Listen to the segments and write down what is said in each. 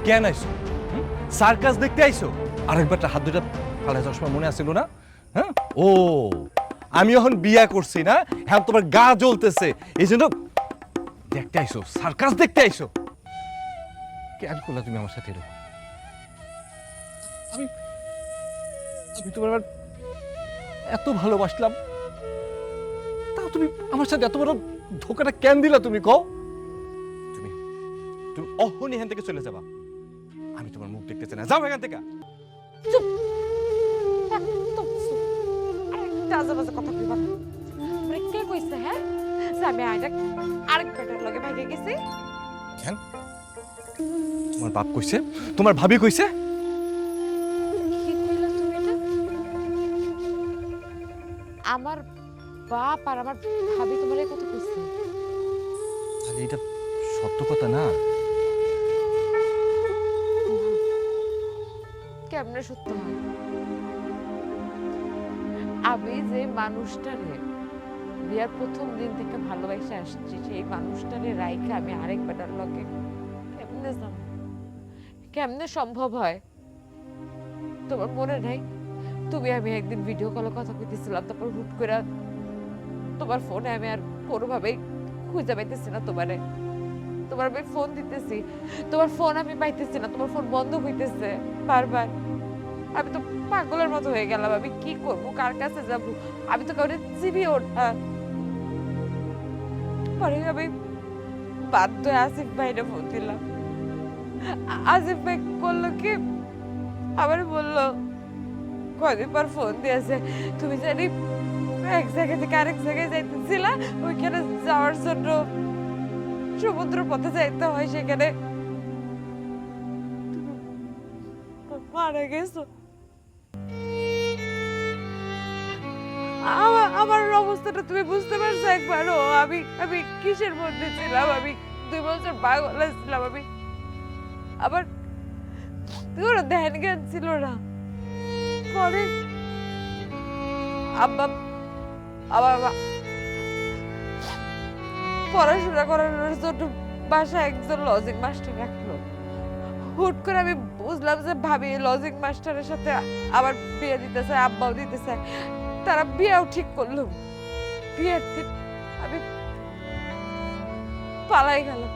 কেন আইছো? সার্কাস দেখতে আইছো? আরেকবারটা হাত দুটা ফালাই যাওয়ার সময় মনে আসছিল না? হ্যাঁ, ও আমি এখন বিয়া করছি না, হ্যাঁ তোমার গা জ্বলতেছে এই জন্য দেখতে আইছো, সার্কাস দেখতে আইছো। কেন করলা তুমি আমার সাথে এরকম? আমি আমি তোমার এত ভালোবাসলাম, তাও তুমি আমার সাথে এত বড় ধোকাটা কেন দিলা? তুমি কও, তুমি তুমি অহনি এখান থেকে চলে যাবা। আমি তোমার মুখ দেখতে চাই না, যাও এখান থেকে। চুপ, একদম চুপ। একটা আজে বাজে কথা কইবা না। মানে কে কইছে হ্যাঁ যে আমি আরেক বেটার লগে ভাগে গেছি? কেন? তোমার বাপ কইছে, তোমার ভাবি কইছে? কি কইলা তুমি এটা? আমার বাপ আর আমার ভাবি তোমার এই কথা কইছে? তাহলে এটা সত্য কথা না? কেমনে সত্য হয়? আমি যে মানুষটারে বিয়ার প্রথম দিন থেকে ভালোবাসে আসছি, সেই মানুষটারে রাইখে আমি আরেক বেটার লগে কেমনে যাব? কেমনে সম্ভব হয়? তোমার মনে নাই তুমি আমি একদিন ভিডিও কলে কথা কইতেছিলাম, তারপর হুট করে তোমার ফোনে আমি আর কোনোভাবেই খুঁজে পাইতেছি না তোমারে। তোমার আমি ফোন দিতেছি, তোমার ফোন আমি পাইতেছি না, তোমার ফোন বন্ধ হইতেছে বারবার। আমি তো পাগলের মতো হয়ে গেলাম, আমি কি করবো, কার কাছে যাব? আমি তো কাউকে চিনিও না। পরে আমি বাধ্য হয়ে আসিফ ভাইরে ফোন দিলাম। আসিফ ভাই করলো কি, আবার বললো কয়দিন পর ফোন দিয়েছে, তুমি জানি এক জায়গা থেকে আরেক জায়গায় যাইতেছিলা, ওইখানে যাওয়ার জন্য সমুদ্র পথে যাইতে হয়, সেখানে মারা গেছো। আমার অবস্থাটা তুমি বুঝতে পারছো একবারও? আমি আমি কিসের মধ্যে ছিলাম? আমি 2 বছর পাগল ছিলাম। আমি আবার কোনো ধ্যান জ্ঞান ছিল না। পরে আব্বা আবার পড়াশোনা করানোর জন্য বাসায় একজন লজিং মাস্টার রাখলো। হুট করে আমি বুঝলাম যে ভাবি লজিং মাস্টারের সাথে আবার বিয়ে দিতে চায়, আব্বাও দিতে চায়। তারা বিয়েও ঠিক করলো। বিয়ের দিন আমি পালাই গেলাম,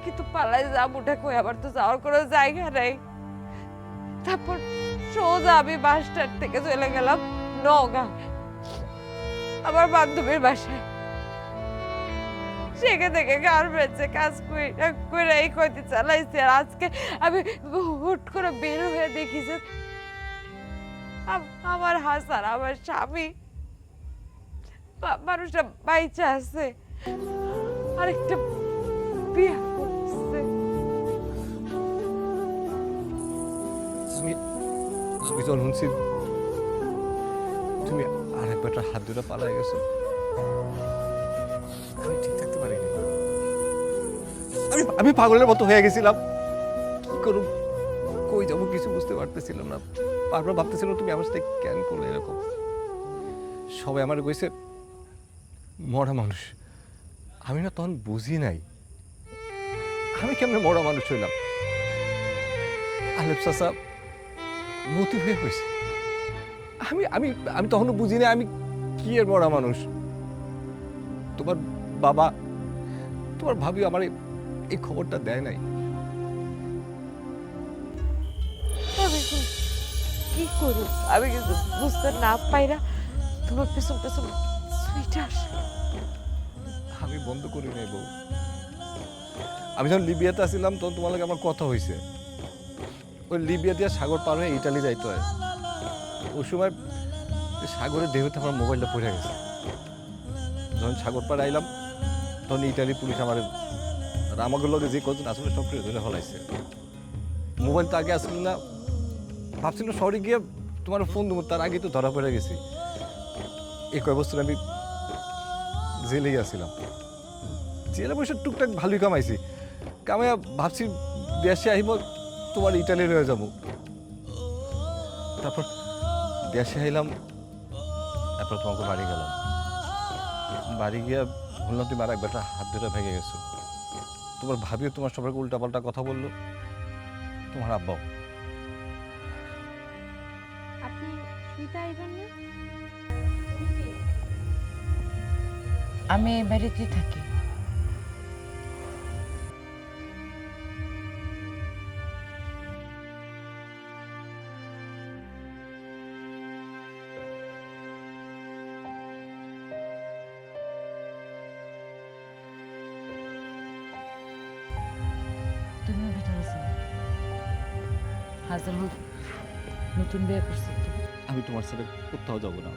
কিন্তু পালাই যাবোটা কই? আবার তো যাওয়ার কোনো জায়গা নেই। তারপর সোজা আমি বাস স্ট্যান্ড থেকে চলে গেলাম নওগাঁ, আমার বান্ধবীর বাসায়। সেখান থেকে গার্মেন্টসে কাজ করে এই কয়টি চালাইছি। আর আজকে আমি হুট করে বের হয়ে দেখি যে আমার হাসান, আমার স্বামী, মানুষটা বাইচা আছে, আরেকটা বিয়ে করছে। আমি আমি যখন শুনছি তুমি আরেকবারটা হাত দুটা পালাই গেছো, আমি ঠিক থাকতে পারিনি। আমি পাগলের মতো হয়ে গেছিলাম। কি করব, কই যাবো কিছু বুঝতে পারতেছিলাম না। বারবার ভাবতেছিলাম তুমি আমার সাথে কেন করলে এরকম। সবাই আমার কইছে মরা মানুষ। আমি না তখন বুঝি নাই আমি কেমনে মরা মানুষ হইলাম। আলেপ চাচা মতি হয়ে হয়েছে। আমি আমি আমি তখনও বুঝি না আমি কি এর মরা মানুষ। তোমার বাবা, তোমার ভাবি আমার এই খবরটা দেয় নাই। আমি এখন কি করব? আমি কিন্তু বুঝতে না পাইরা তোমার পেছন পেছন সুইটা আসে। আমি বন্ধ করি নাই বউ। আমি যখন লিবিয়াতে আসছিলাম তখন তোমার লাগে আমার কথা হয়েছে। ওই লিবিয়া দিয়ে সাগর পার হয়ে ইটালি যাইতে হয়। ওই সময় সাগরের ঢেউতে আমার মোবাইলটা পড়ে গেছে। যখন সাগর পার আইলাম তখন ইটালি পুলিশ আমার আমাদের লগে যে কজন আসলে সব ধরে হলাইছে। মোবাইল তো আগে আসছিল না, ভাবছিল শহরে গিয়ে তোমার ফোন দেবো, তার আগেই তো ধরা পড়ে গেছি। এই কয় বছর আমি জেলেই আসছিলাম। জেলে বসে টুকটাক ভালোই কামাইছি। কামাইয়া ভাবছি দেশে আহিব, তোমার ইটালি রয়ে যাব। তারপর দেশে আইলাম, তারপর তোমাকে বাড়ি গেলাম। বাড়ি গিয়ে বললাম তুমি আর একবার হাত ধরে ভেঙে গেছো। তোমার ভাবিও তোমার সবার উল্টাপাল্টা কথা বললো। তোমার আব্বাও। আপনি শুইতে আইবেন না? আমি এই বাড়িতেই থাকি। তুমি ভিতরে যাও। হাজার হোক নতুন বিয়ে করছি তো। আমি তোমার সাথে কোথাও যাব না,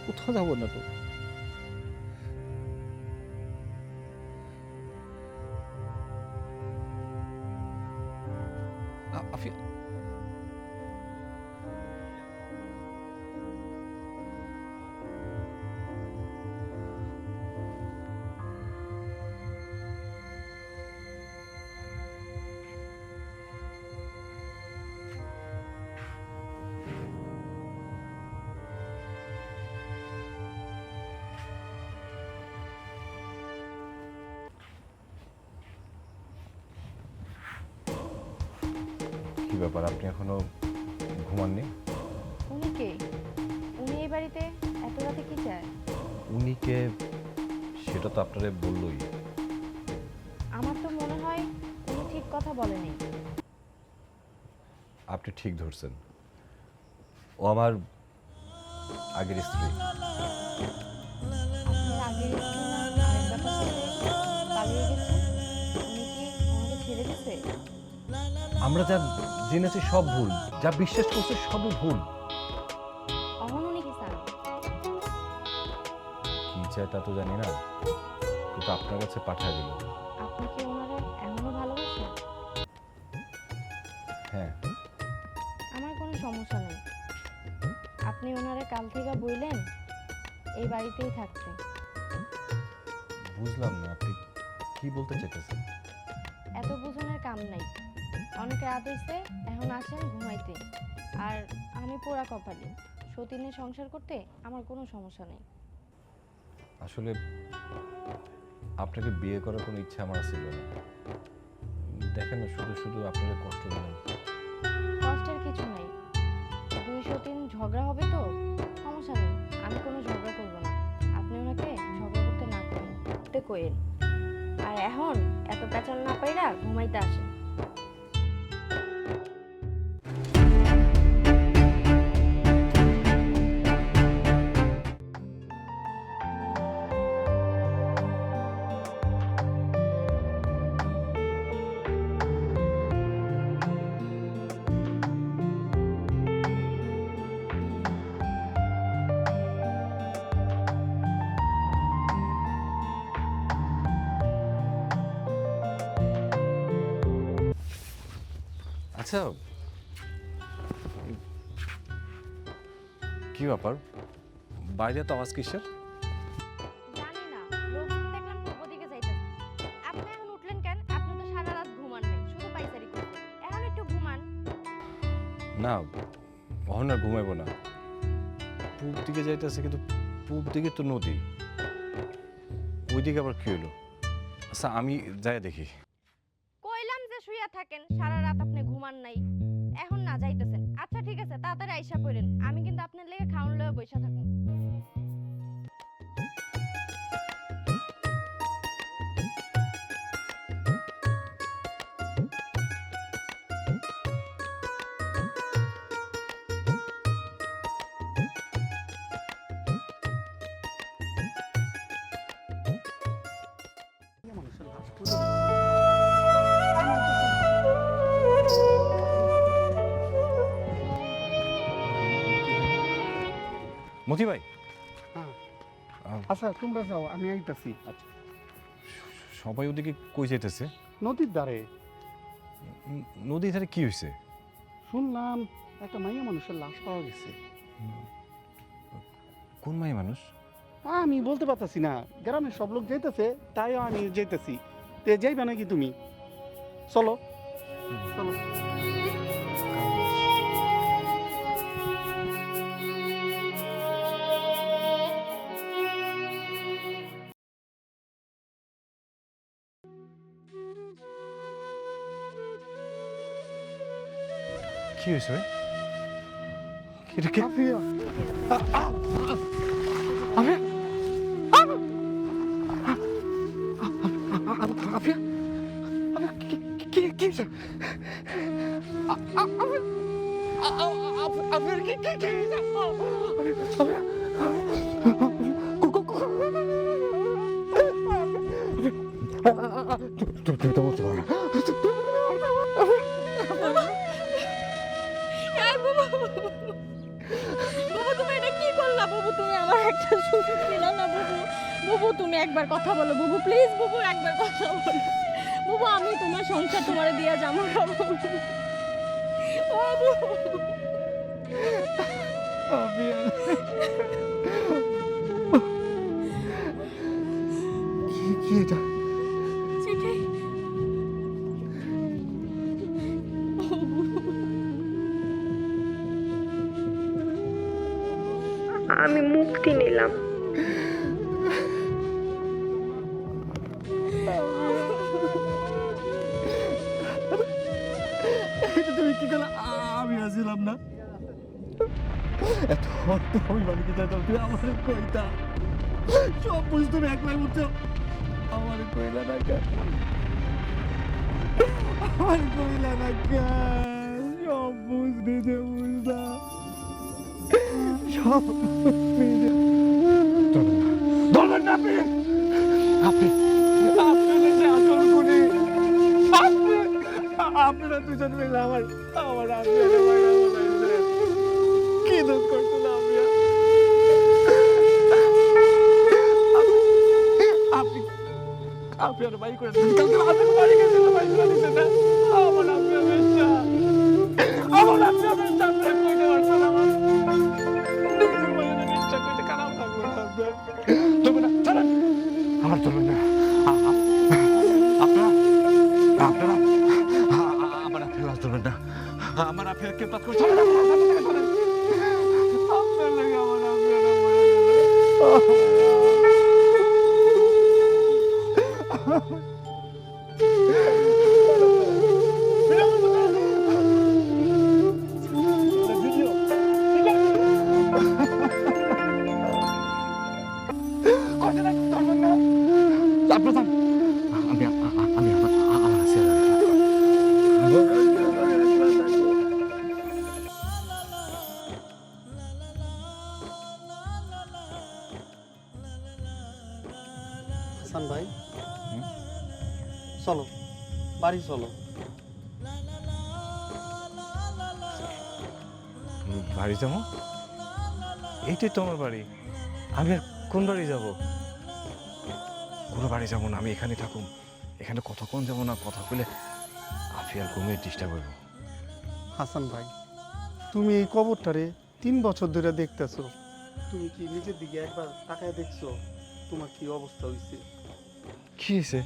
কোথাও যাব না তো। আফিয়া, কি ব্যাপার, আপনি এখনো ঘুমাননি? উনি কে? উনি এই বাড়িতে এত রাতে কি চায়? উনি কে সেটা তো আপনারে বললই। আমার তো মনে হয় উনি ঠিক কথা বলেনি। আপনি ঠিক ধরছেন, ও আমার আগের স্ত্রী। আপনার আগের স্ত্রী না আরেক ব্যাপার সাথে পালিয়ে গেছে? উনি কি ওনাকে ছেড়ে দিছে? আমরা যা জেনেছি সব ভুল, যা বিশ্বাস করছে সবই ভুল। অহন উনি কি চান? কি চায় তা তো জানি না, কিন্তু আপনার কাছে পাঠিয়ে দিল। আপনি কি ওনারা এখনো ভালোবাসেন? হ্যাঁ। আমার কোনো সমস্যা নেই। আপনি ওনারে কাল থেকে বইলেন এই বাড়িতেই থাকতে। বুঝলাম না আপনি কি বলতে চাইতেছেন। এত বুঝনের কাম নাই। অনেক রাত হইছে, এখন আসেন ঘুমাইতে। আর আমি পোড়া কপালি, সতীনের সংসার করতে আমার কোনো সমস্যা নেই। আসলে আপনাকে বিয়ে করার কোনো ইচ্ছা আমার ছিল না। দেখেন না, শুধু শুধু আপনাকে কষ্ট দিলাম। কষ্টের কিছু নাই। 203 ঝগড়া হবে তো, সমস্যা নেই। আমি কোনো ঝগড়া করব না। আপনি ওনাকে ঝগড়া করতে না করেন, করতে কইেন। আর এখন এত পেঁচাল না পাইরা ঘুমাইতে আসেন। আচ্ছা, কি ব্যাপার, বাইরে তো আওয়াজ কিসের? জানি না, লোকজন দেখলাম পূর্ব দিকে যাইতেছে। আপনি এখন উঠলেন কেন? আপনি তো সারা রাত ঘুমান নাই, শুধু পাইচারি করতেন। এখন একটু ঘুমান। না, অহন আর ঘুমাইব না। পূব দিকে যাইতেছে, কিন্তু পূব দিকে তো নদী, ওইদিকে আবার কি হলো? আচ্ছা, আমি যাই দেখি। কইলাম যে শুইয়া থাকেন, সারা রাত আপনি ঘুমান নাই। এখন না যাইতেছেন। আচ্ছা ঠিক আছে, তাড়াতাড়ি আইসা পড়েন। আমি কিন্তু আপনার লেগে খাওন লয়ে বইসা থাকুন। মতি ভাই, হ্যাঁ আহ, আচ্ছা তোমরা যাও, আমি আইতাছি। আচ্ছা, সবাই ওদিকে কই যাইতেছে? নদীর ধারে নদীর ধারে কি হয়েছে? শুনলাম একটা মাইয়া মানুষের লাশ পাওয়া গেছে। কোন মাই মানুষ? আমি বলতে পারতাছি না, গ্রামের সব লোক যাইতেছে, তাই আমি যাইতেছি। তে যাইবা নাকি তুমি? চলো চলো। কি হয়েছে ভাই? এটা কি? আফিয়া আফিয়া কি হয়েছে? আফিয়ার কি তুমি তো বলতে পারো না। বাবু তুমি এটা কি করলা বাবু? তুমি আমার একটা সুযোগ দিলা না বাবু। বাবু তুমি একবার কথা বলো বাবু, প্লিজ বাবু একবার কথা বলো বাবু। আমি তোমার সংসার তোমারে দিয়া যাবো না বাবু। বাবু কি এটা? চিঠি। আমি মুক্তি নিলাম। এটা তুমি কি করলে? আমি আসছিলাম না, এত আমি বাড়িতে যাইতাম, তুমি আমার কইতা সব বুঝ, তুমি একলাই বুঝছো, আমার কইলা না কেন? আমার কইলা না কেন? সব বুঝ নিজে বুঝলা, সব নিজে। ধরবেন না আপনি, আপনি আপনি আসল গুণী, আপনারা দুজন মিলে আমার আমার আমিয়ারে মাইরা বলাইছেন। কি দোষ করছো না আমিয়া? আপনি আমিয়ার বাড়ি করে দিয়েছেন, কালকে আপনাকে বাড়ি গেছিল, বাড়ি করে দিয়েছেন না? আমার আমিয়া বেশা, আমার আমিয়া বেশা, আপনার কইতে পারছেন আমার নিজের বাড়িতে নিষ্ঠা করতে খারাপ লাগবে না আপনার? তবে না, চলেন আমার চলবেন না। আপনারা আপনারা আমার আপনি লাশ ধরবেন না, আমার আপনি কেউ কাজ করছে না, আপনার লাগে আমার আপনারা মরে হাসান ভাই, চলো বাড়ি চলো। বাড়ি যাবো? এইটাই তো আমার বাড়ি। আমি আর কোন বাড়ি যাব? কোনো বাড়ি যাবো না, আমি এখানে থাকুম। এখানে কতক্ষণ যাবো না, কথা বলে আফিয়ার ঘুমিয়ে ডিস্টার্ব হইব। হাসান ভাই, তুমি এই কবরটারে 3 বছর ধরে দেখতেছো, তুমি কি নিজের দিকে একবার তাকায় দেখছো তোমার কি অবস্থা হয়েছে? কি হয়েছে?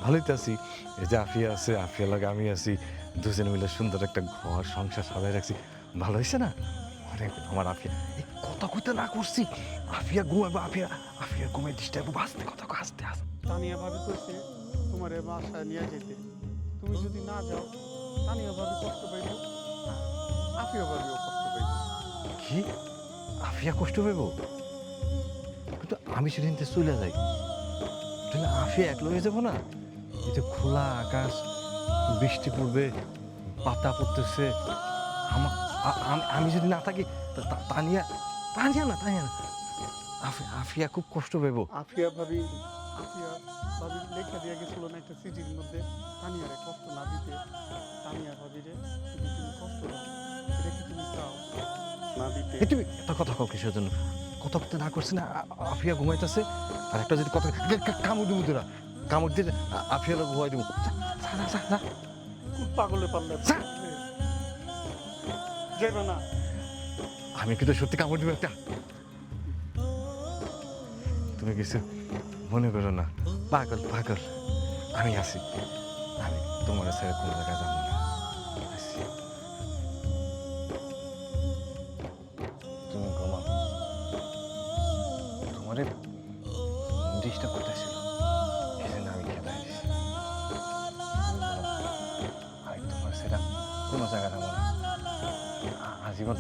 ভালোই তো আছি। এই যে আফিয়া আছে, আফিয়া লাগে আমি আছি, দুজনে মিলে সুন্দর একটা ঘর সংসার সাজাই রাখছি। ভালো হয়েছে না? অনেক। আমার আফিয়া এই কথা কইতে না করছি, আফিয়া ঘুমাবো, আফিয়া আফিয়া ঘুমিয়ে ডিস্টার্ব হবো। আস্তে কথা কও, আস্তে আস্তে। তানিয়া ভাবি কইছে তোমার এ বাসায় নিয়ে যেতে, তুমি যদি না যাও তানিয়া ভাবি কষ্ট পাইব, আফিয়া ভাবিও কষ্ট পাইব। কি? আফিয়া কষ্ট পাইব? কিন্তু আমি সেদিন চলে যাই, তাহলে আফিয়া একলা হয়ে যাবো না? এই যে খোলা আকাশ, বৃষ্টি পড়বে, পাতা পড়তেছে, আমি যদি না থাকি, তানিয়া তানিয়া না তানিয়া না, আফিয়া খুব কষ্ট পাইব। আফিয়া ভাবি লেখা দিয়ে গেছিল না একটা চিঠির মধ্যে, তানিয়ারে কষ্ট না দিতে। তানিয়া ভাবিরে যদি তুমি কষ্ট দাও, এটা কি তুমি চাও না দিতে? তুমি এত কথা কও কিসের জন্য? কথা বলতে না করছি না, আফিয়া ঘুমাইতেছে, আর একটা যদি কথা কামড় দিব, তোরা কামড় দিয়ে আফিয়া ঘুমাই দিব। পাগলে পারলে যাইবে না। আমি কিন্তু সত্যি কামড় দিব একটা। তুমি কিছু মনে করো না, পাগল পাগল আমি আছি, আমি তোমার ছেড়ে কোনো জায়গায় যাবো না। আছি। তুমি ঘুমাও, তোমার ডিস্টার্ব করতেছিল, এই জন্য আমি খেতে দিছি। আমি তোমার ছেড়ে কোনো জায়গায় যাবো না। জীবন